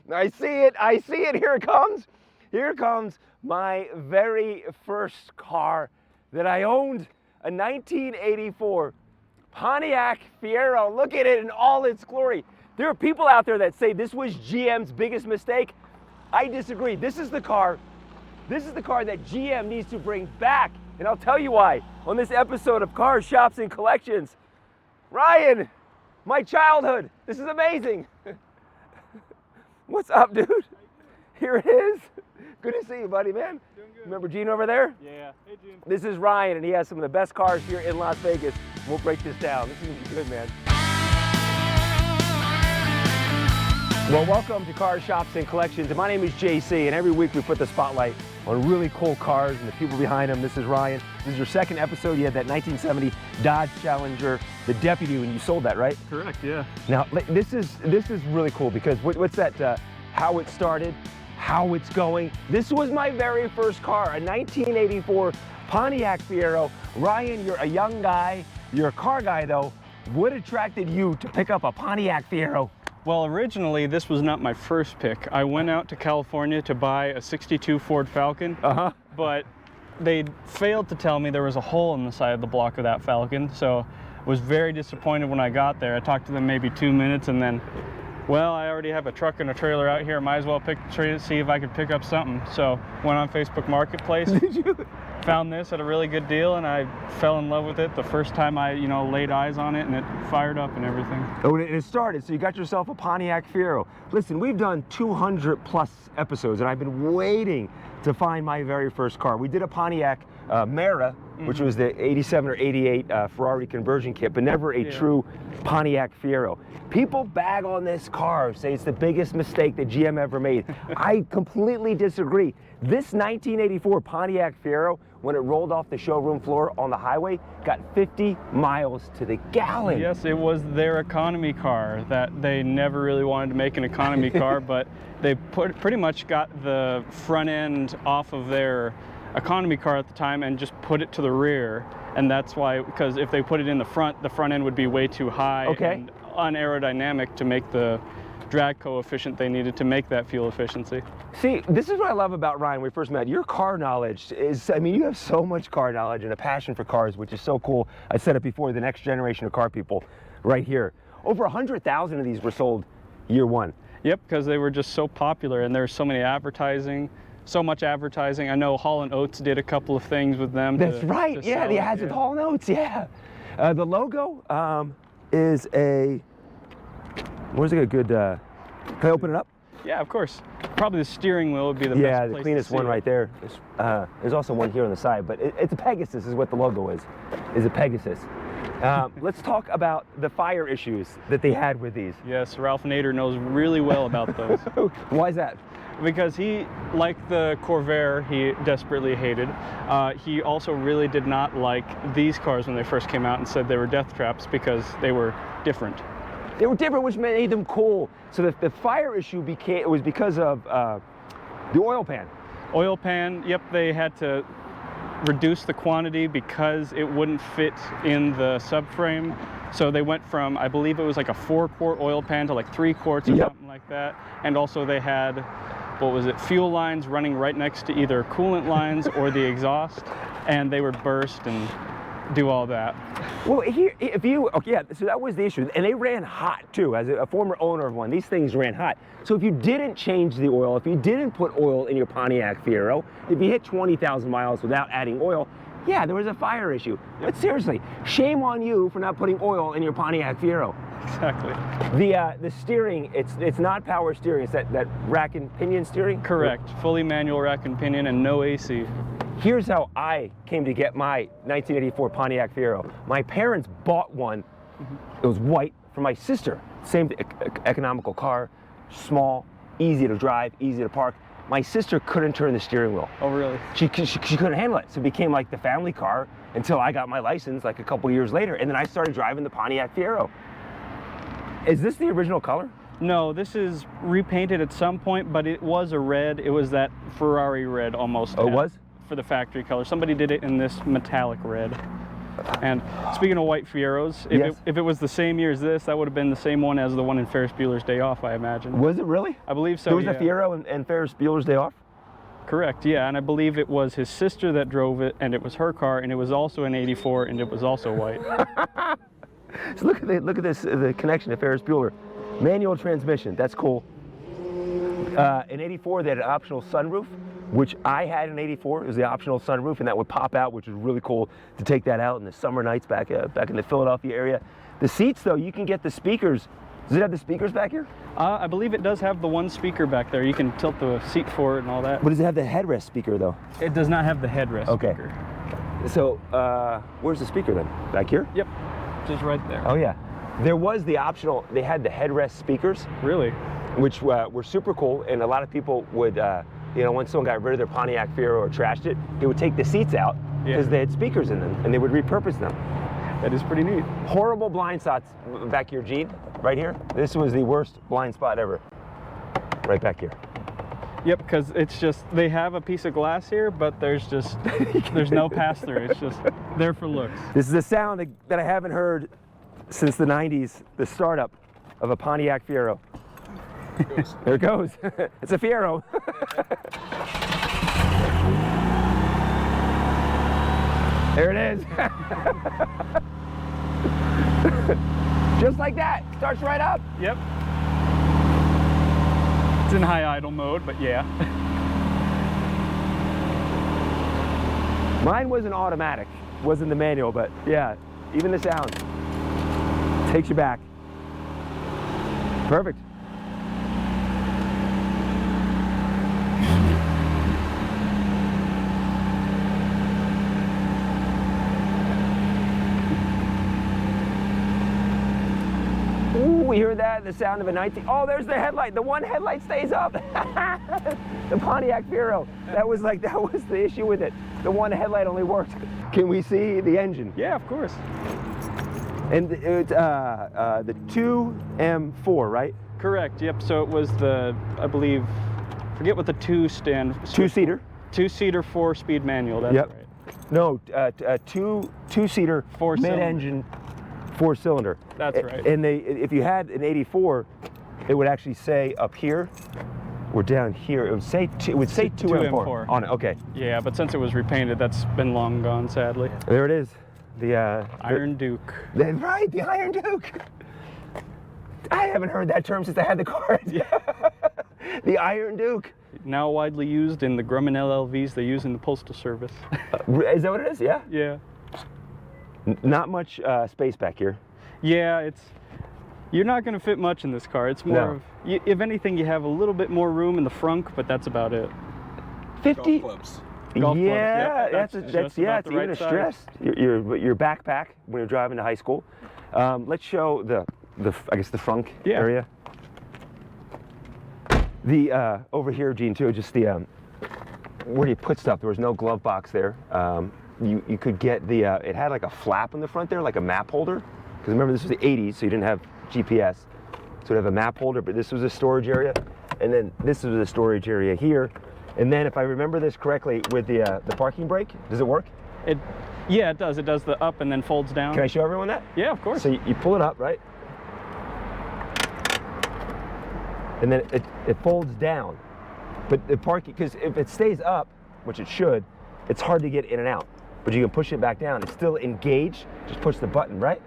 I see it. I see it. Here it comes. Here comes my very first car that I owned, a 1984 Pontiac Fiero. Look at it in all its glory. There are people out there that say this was GM's biggest mistake. I disagree. This is the car that GM needs to bring back. And I'll tell you why on this episode of Cars, Shops, and Collections. Ryan, my childhood. This is amazing. What's up, dude? Here it is. Good to see you, buddy, man. Doing good. Remember Gene over there? Yeah. Hey, Gene. This is Ryan, and he has some of the best cars here in Las Vegas. We'll break this down. This is gonna be good, man. Well, welcome to Cars, Shops, and Collections. And my name is JC, and every week we put the spotlight on really cool cars and the people behind them. This is Ryan. This is your second episode. You had that 1970 Dodge Challenger, the Deputy, and you sold that, right? Correct, yeah. Now, this is really cool because what's that, how it started, how it's going. This was my very first car, a 1984 Pontiac Fiero. Ryan, you're a young guy. You're a car guy, though. What attracted you to pick up a Pontiac Fiero? Well, originally, this was not my first pick. I went out to California to buy a 62 Ford Falcon, but they failed to tell me there was a hole in the side of the block of that Falcon, so I was very disappointed when I got there. I talked to them maybe 2 minutes, and then, well, I already have a truck and a trailer out here. Might as well see if I could pick up something. So went on Facebook Marketplace. Did you? Found this at a really good deal, and I fell in love with it the first time I, laid eyes on it, and it fired up and everything. Oh, and it started, so you got yourself a Pontiac Fiero. Listen, we've done 200 plus episodes, and I've been waiting to find my very first car. We did a Pontiac Mera, which was the 87 or 88 Ferrari conversion kit, but never a true Pontiac Fiero. People bag on this car, say it's the biggest mistake that GM ever made. I completely disagree. This 1984 Pontiac Fiero, when it rolled off the showroom floor on the highway, got 50 miles to the gallon. Yes, it was their economy car that they never really wanted to make an economy car, but they pretty much got the front end off of their economy car at the time and just put it to the rear. And that's why, because if they put it in the front end would be way too high and unaerodynamic to make the drag coefficient they needed to make that fuel efficiency. See, this is what I love about Ryan when we first met. Your car knowledge is, you have so much car knowledge and a passion for cars, which is so cool. I said it before, the next generation of car people right here. Over 100,000 of these were sold year one. Yep, because they were just so popular and there's so much advertising. I know Hall & Oates did a couple of things with them. That's right, yeah, the ads with Hall & Oates, yeah. The logo is a, where's a good, can I open it up? Yeah, of course. Probably the steering wheel would be the best place to see it. Yeah, the cleanest one right there. There's also one here on the side, but it's a Pegasus is what the logo is a Pegasus. Let's talk about the fire issues that they had with these. Yes, Ralph Nader knows really well about those. Why is that? Because he, like the Corvair he desperately hated, he also really did not like these cars when they first came out and said they were death traps because they were different. They were different, which made them cool. So the fire issue was because of the oil pan. Oil pan, yep, they had to reduce the quantity because it wouldn't fit in the subframe. So they went from, I believe it was like a 4-quart oil pan to like 3 quarts or something like that. And also they had, fuel lines running right next to either coolant lines or the exhaust, and they would burst and do all that. Well, so that was the issue. And they ran hot too. As a former owner of one, these things ran hot. So if you didn't change the oil, if you didn't put oil in your Pontiac Fiero, if you hit 20,000 miles without adding oil, yeah, there was a fire issue. But seriously, shame on you for not putting oil in your Pontiac Fiero. Exactly. The steering, it's not power steering, it's that rack and pinion steering? Correct. Fully manual rack and pinion and no AC. Here's how I came to get my 1984 Pontiac Fiero. My parents bought one. It was white for my sister. Same economical car, small, easy to drive, easy to park. My sister couldn't turn the steering wheel. Oh, really? She couldn't handle it. So it became like the family car until I got my license like a couple years later. And then I started driving the Pontiac Fiero. Is this the original color? No, this is repainted at some point, but it was a red. It was that Ferrari red almost. Oh, it was? For the factory color. Somebody did it in this metallic red. And speaking of white Fieros, if it was the same year as this, that would have been the same one as the one in Ferris Bueller's Day Off, I imagine. Was it really? I believe so. There was a Fiero and Ferris Bueller's Day Off? Correct, yeah, and I believe it was his sister that drove it, and it was her car, and it was also an '84, and it was also white. So look at this, the connection to Ferris Bueller. Manual transmission, that's cool. In '84, they had an optional sunroof, which I had in '84. It was the optional sunroof, and that would pop out, which was really cool to take that out in the summer nights back in the Philadelphia area. The seats, though, you can get the speakers. Does it have the speakers back here? I believe it does have the one speaker back there. You can tilt the seat forward and all that. But does it have the headrest speaker, though? It does not have the headrest speaker. So, where's the speaker then? Back here? Yep, just right there. Oh, yeah. There was the optional, they had the headrest speakers. Really? Which were super cool, and a lot of people would, you know, when someone got rid of their Pontiac Fiero or trashed it, they would take the seats out because they had speakers in them, and they would repurpose them. That is pretty neat. Horrible blind spots back here, Gene, right here. This was the worst blind spot ever, right back here. Yep, because it's just, they have a piece of glass here, but there's just, there's no pass-through. It's just there for looks. This is a sound that I haven't heard since the 90s, the startup of a Pontiac Fiero. There it goes. It's a Fiero. There it is. Just like that. Starts right up. Yep. It's in high idle mode, but yeah. Mine wasn't automatic. Wasn't the manual, but yeah, even the sound takes you back. Perfect. Ooh, we hear that, the sound of a 19. Oh, there's the headlight. The one headlight stays up. The Pontiac Fiero. That was the issue with it. The one headlight only worked. Can we see the engine? Yeah, of course. And it's the 2M4, right? Correct. Yep. So it was the, I believe, forget what the two stand. Two-seater. Two-seater, 4-speed manual. That's right. No, two-seater mid-engine, 4-cylinder. That's right. And if you had an '84, it would actually say up here or down here. It would say 2M4 on it. Okay. Yeah, but since it was repainted, that's been long gone, sadly. There it is. The Iron Duke. Right, the Iron Duke. I haven't heard that term since I had the car. The Iron Duke. Now widely used in the Grumman LLVs they use in the Postal Service. Is that what it is? Yeah? Yeah. Not much space back here. Yeah, you're not going to fit much in this car. It's more of, if anything, you have a little bit more room in the frunk, but that's about it. 50? Golf clubs. Golf clubs, yeah, yep, that's it's the right even a size. stress. Your backpack when you're driving to high school. Let's show the I guess the frunk area. The over here, Gene, too, just the where do you put stuff? There was no glove box there. You could get the it had like a flap in the front there, like a map holder. Because remember, this was the '80s, so you didn't have GPS. So it have a map holder, but this was a storage area, and then this was a storage area here. And then, if I remember this correctly, with the parking brake, does it work? Yeah, it does. It does the up and then folds down. Can I show everyone that? Yeah, of course. So you pull it up, right? And then it folds down. But the parking, because if it stays up, which it should, it's hard to get in and out. But you can push it back down. It's still engaged. Just push the button, right?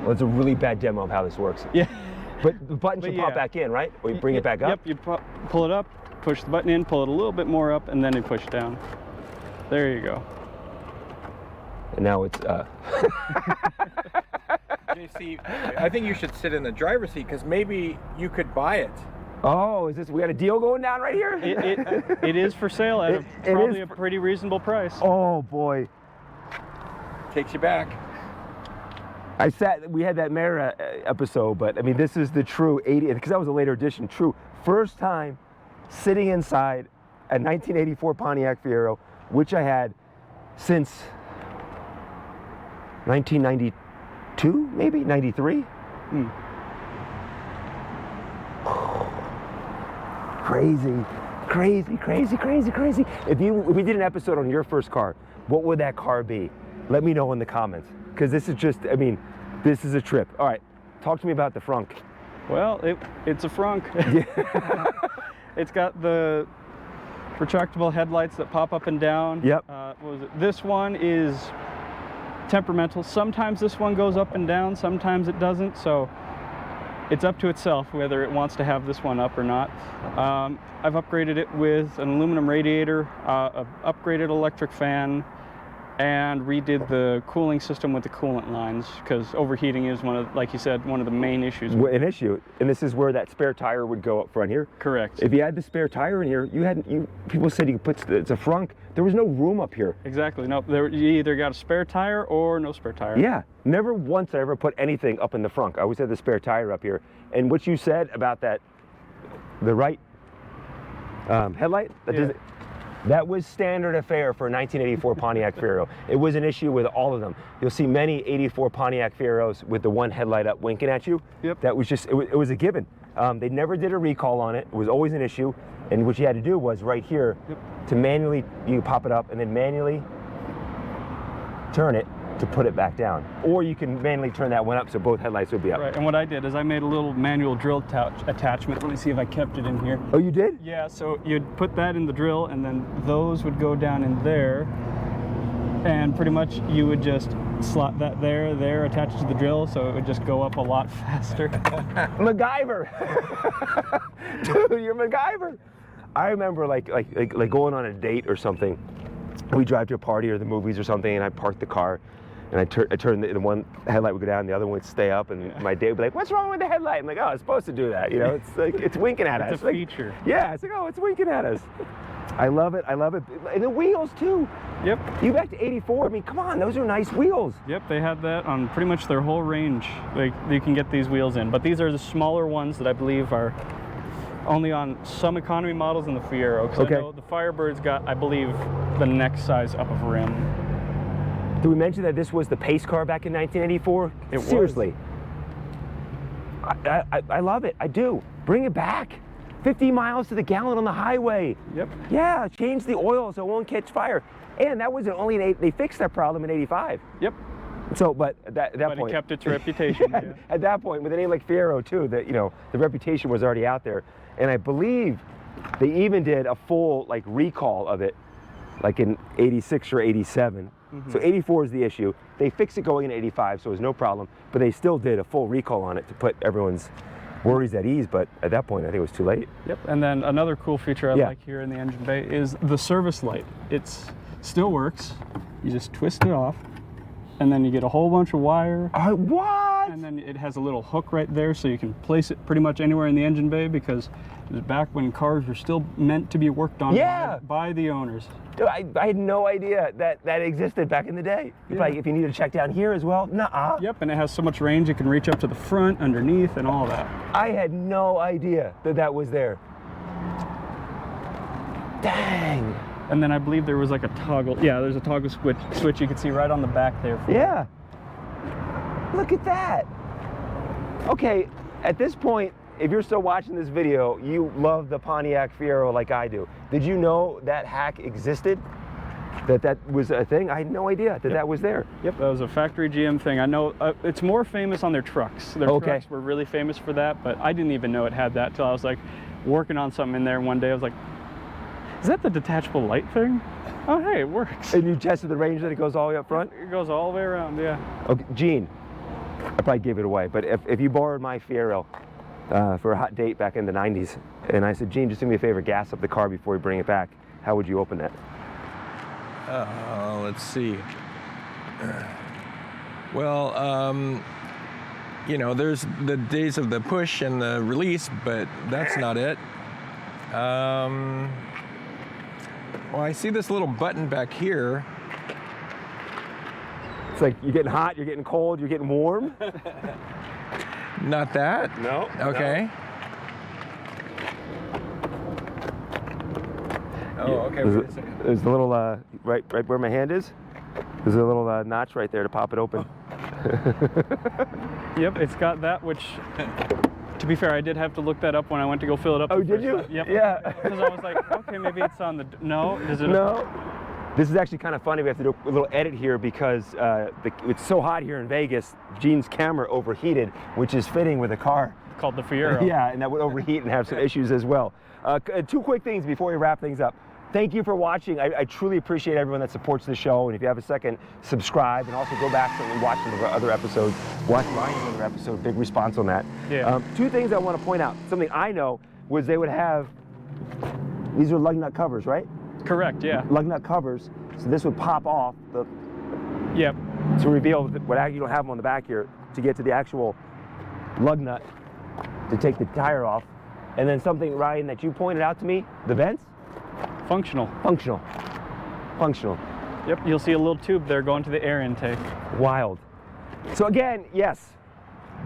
Well, it's a really bad demo of how this works. Yeah. But the button should pop back in, right? Or you bring it back up? Yep, you pull it up, push the button in, pull it a little bit more up, and then you push down. There you go. And now it's JC, I think you should sit in the driver's seat because maybe you could buy it. Oh, we got a deal going down right here? It is for sale at probably a pretty reasonable price. Oh boy. Takes you back. We had that Mara episode, but I mean, this is the true 80, because that was a later edition, true first time sitting inside a 1984 Pontiac Fiero, which I had since 1992, maybe 93. Crazy. If we did an episode on your first car, what would that car be? Let me know in the comments, because this is just, I mean, this is a trip. All right, talk to me about the frunk. Well, it's a frunk. It's got the retractable headlights that pop up and down. Yep. What was it? This one is temperamental. Sometimes this one goes up and down, sometimes it doesn't, so it's up to itself whether it wants to have this one up or not. I've upgraded it with an aluminum radiator, an upgraded electric fan, and redid the cooling system with the coolant lines, because overheating is like you said, one of the main issues. An issue, and this is where that spare tire would go up front here. Correct. If you had the spare tire in here, people said you could put, it's a frunk. There was no room up here. Exactly. No, you either got a spare tire or no spare tire. Yeah, never once I ever put anything up in the frunk. I always had the spare tire up here. And what you said about that, the right headlight, that was standard affair for a 1984 Pontiac Fiero. It was an issue with all of them. You'll see many 84 Pontiac Fieros with the one headlight up winking at you. Yep. That was just, it was a given. They never did a recall on it. It was always an issue. And what you had to do was right here, to manually, you pop it up and then manually turn it to put it back down. Or you can manually turn that one up so both headlights would be up. Right, and what I did is I made a little manual drill attachment. Let me see if I kept it in here. Oh, you did? Yeah, so you'd put that in the drill, and then those would go down in there, and pretty much you would just slot that there, attached to the drill, so it would just go up a lot faster. MacGyver! Dude, you're MacGyver! I remember like going on a date or something. We drive to a party or the movies or something, and I park the car, and I turn the one headlight would go down, the other one would stay up, and my date would be like, "What's wrong with the headlight?" I'm like, "Oh, it's supposed to do that, you know? It's like it's winking at us." It's a feature. Yeah, it's like, "Oh, it's winking at us." I love it. I love it. And the wheels too. Yep. You back to '84. I mean, come on, those are nice wheels. Yep, they had that on pretty much their whole range. You can get these wheels in, but these are the smaller ones that I believe are only on some economy models in the Fiero. Because I know the Firebird's got, I believe, the next size up of rim. Did we mention that this was the pace car back in 1984? It Seriously. I love it. I do. Bring it back. 50 miles to the gallon on the highway. Yep. Yeah, change the oil so it won't catch fire. And that wasn't only they fixed that problem in '85. Yep. So, but at that But point, it kept its reputation. yeah, at that point, with a name like Fiero too, that the reputation was already out there. And I believe they even did a full recall of it, like in '86 or '87. Mm-hmm. So '84 is the issue. They fixed it going in '85, so it was no problem. But they still did a full recall on it to put everyone's worries at ease. But at that point, I think it was too late. Yep. And then another cool feature I like here in the engine bay is the service light. It still works. You just twist it off, and then you get a whole bunch of wire. What? And then it has a little hook right there, so you can place it pretty much anywhere in the engine bay, because it was back when cars were still meant to be worked on by the owners. Dude, I had no idea that existed back in the day. Yeah. Like if you need to check down here as well, nuh-uh. Yep, and it has so much range, it can reach up to the front, underneath, and all that. I had no idea that was there. Dang. And then I believe there was like a toggle. Yeah, there's a toggle switch you can see right on the back there. Yeah. Look at that. Okay, at this point, if you're still watching this video, you love the Pontiac Fiero like I do. Did you know that hack existed? That was a thing? I had no idea that was there. Yep, that was a factory GM thing. I know it's more famous on their trucks. Their trucks were really famous for that, but I didn't even know it had that till I was like working on something in there one day. I was like, is that the detachable light thing? Oh, hey, it works. And you tested the range that it goes all the way up front? It goes all the way around, yeah. Okay, Gene, I probably gave it away, but if you borrowed my Fiero for a hot date back in the 90s, and I said, Gene, just do me a favor, gas up the car before we bring it back, how would you open that? Let's see. Well, there's the days of the push and the release, but that's not it. Well, I see this little button back here. It's like you're getting hot, you're getting cold, you're getting warm. Not that? No. Okay. No. Oh, okay. Wait a second. There's a little, right where my hand is, there's a little notch right there to pop it open. Yep, it's got that, which, to be fair, I did have to look that up when I went to go fill it up. Oh, did you? Yep. Yeah. Because I was like, okay, maybe it's on the, no, is it? No. This is actually kind of funny. We have to do a little edit here because it's so hot here in Vegas. Gene's camera overheated, which is fitting with a car Called the Fiero. Yeah, and that would overheat and have some issues as well. Two quick things before we wrap things up. Thank you for watching. I truly appreciate everyone that supports the show. And if you have a second, subscribe and also go back and watch some of our other episodes. Watch Ryan's other episode. Big response on that. Yeah. Two things I want to point out. Something I know was they would have, these are lug nut covers, right? Correct, yeah. Lug nut covers. So this would pop off Yep. to reveal what you don't have them on the back here to get to the actual lug nut to take the tire off. And then something, Ryan, that you pointed out to me, the vents? Functional. Functional. Functional. Yep, you'll see a little tube there going to the air intake. Wild. So again, yes,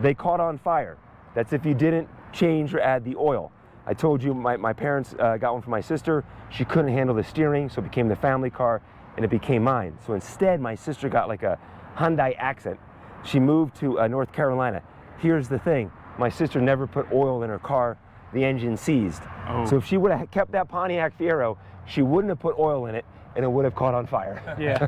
they caught on fire. That's if you didn't change or add the oil. I told you my parents got one for my sister. She couldn't handle the steering, so it became the family car, and it became mine. So instead, my sister got like a Hyundai Accent. She moved to North Carolina. Here's the thing. My sister never put oil in her car. The engine seized. Oh. So if she would have kept that Pontiac Fiero, she wouldn't have put oil in it, and it would have caught on fire. Yeah.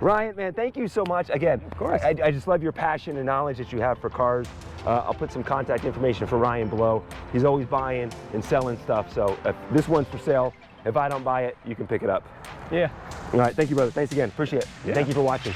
Ryan, man, thank you so much. Again, of course. I just love your passion and knowledge that you have for cars. I'll put some contact information for Ryan below. He's always buying and selling stuff, so if this one's for sale. If I don't buy it, you can pick it up. Yeah. All right, thank you, brother. Thanks again. Appreciate it. Yeah. Thank you for watching.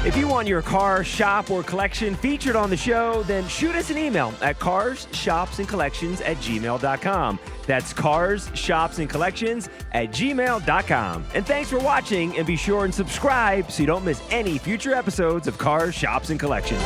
If you want your car, shop, or collection featured on the show, then shoot us an email at carsshopsandcollections@gmail.com. That's carsshopsandcollections@gmail.com. And thanks for watching, and be sure and subscribe so you don't miss any future episodes of Cars, Shops, and Collections.